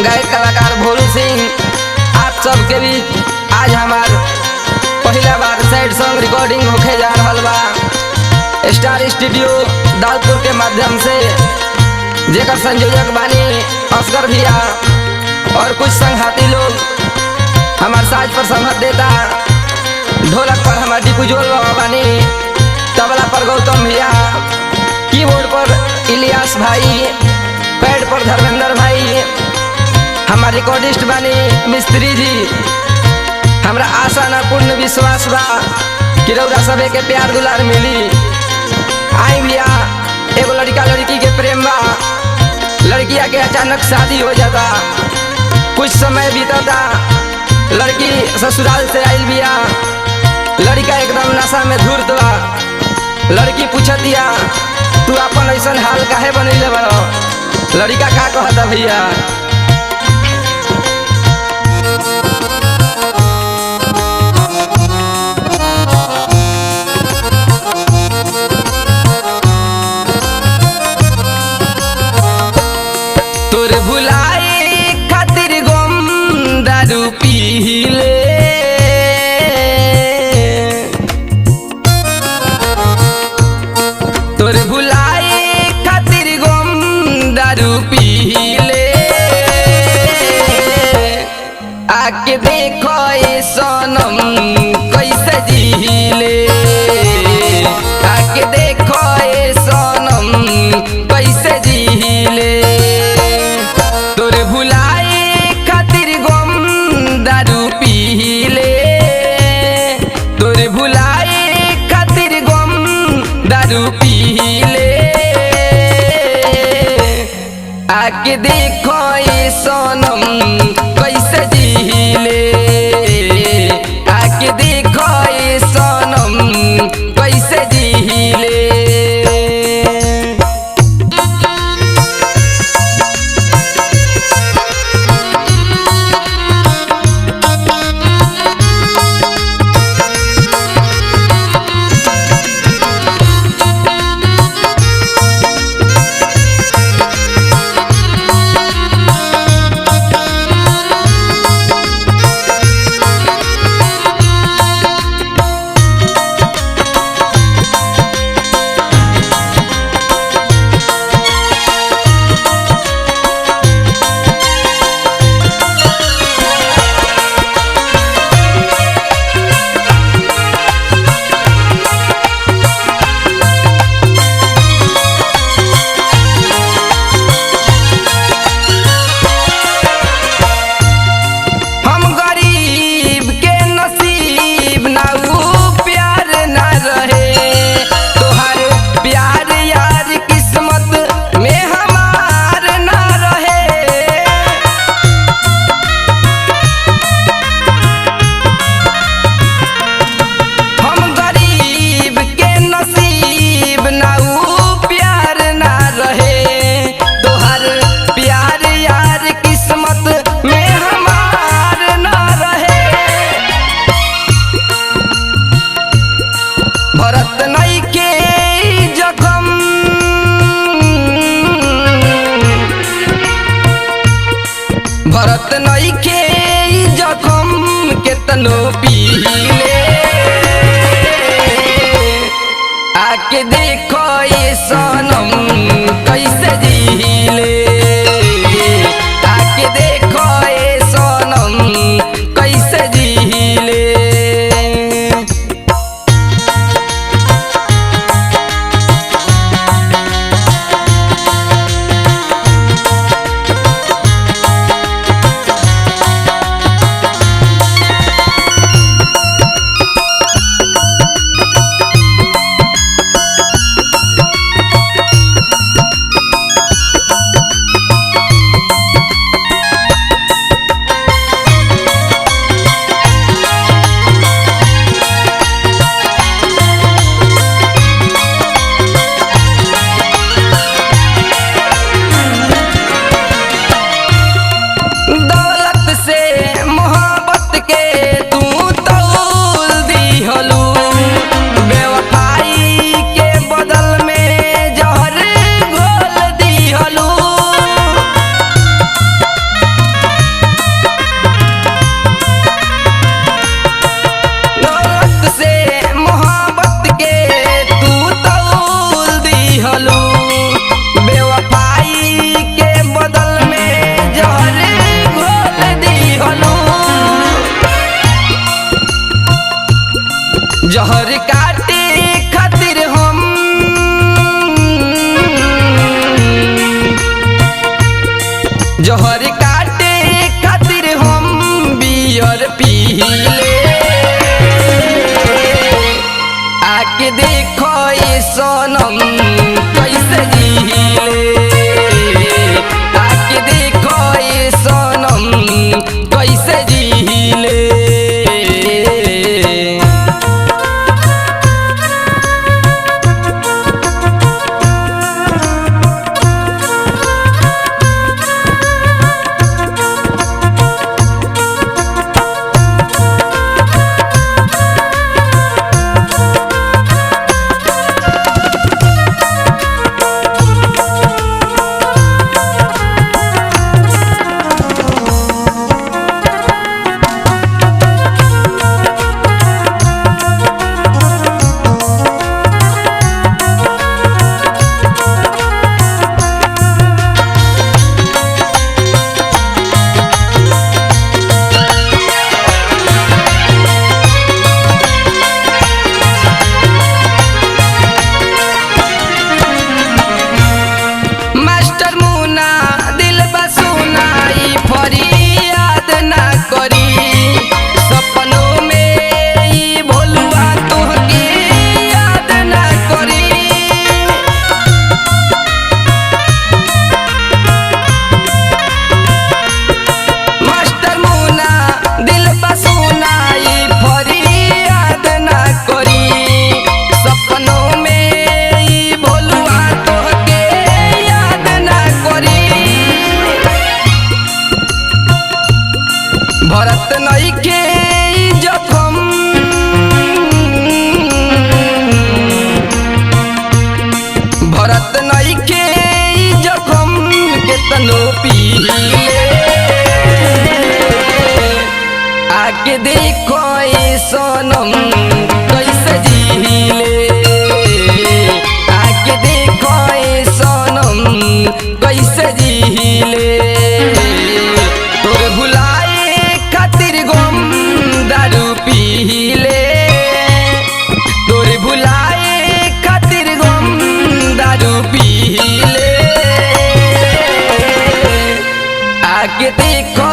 गायक कलाकार भोलू सिंह आप सबके बीच आज हमार पहला बार सैड सॉन्ग रिकॉर्डिंग होके जा रहा बा स्टार स्टूडियो दालपुर के माध्यम से, जेकर संयोजक बानी असगर भैया और कुछ संघाती लोग हमार साज पर संगत देता। ढोलक पर हमार डिपुजोल बाबा बानी, तबला पर गौतम भैया, कीबोर्ड पर इलियास भाई, पैड पर धर्मेंद्र भाई, हमारे रिकॉर्डिस्ट बानी मिस्त्री जी। हमरा आशा न पूर्ण विश्वास बा कि रउरा सभे के प्यार दुलार मिली। आई भैया एगो लड़का लड़की के प्रेम बा, लड़किया के अचानक शादी हो जाता, कुछ समय बीतता, लड़की ससुराल से आइल बिया, लड़का एकदम नशा में धूर्त बा। लड़की पूछतिया तू अपन ऐसा हाल काहे बनैले बड़ो? लड़का का कहता भैया, तोर भुलाए खातिर गम दारू पीले, तोर भुलाए खातिर गम दारू पीले, आके देखो ये सनम कैसे जीले, आके देखो ये सनम कैसे जीले। तोर भुलाए खातिर गम दारू पीले, तोर भुलाए खातिर गम दारू पीले, आके देखो ये सनम कैसे जीले, आके देखो ये सनम कैसे जीले। भरत नइखे जखम केतनो पीले, आके देखो ये सनम कैसे जीले, आके देखो ये सनम कैसे जीले। केतनो पीले आके देखो ए सनम कैसे जीले आके देखो ए सनम कैसे जीले तोरे भुलाए खातिर गम दारू पीले तोरे भुलाए खातिर गम दारू पीले आके देखो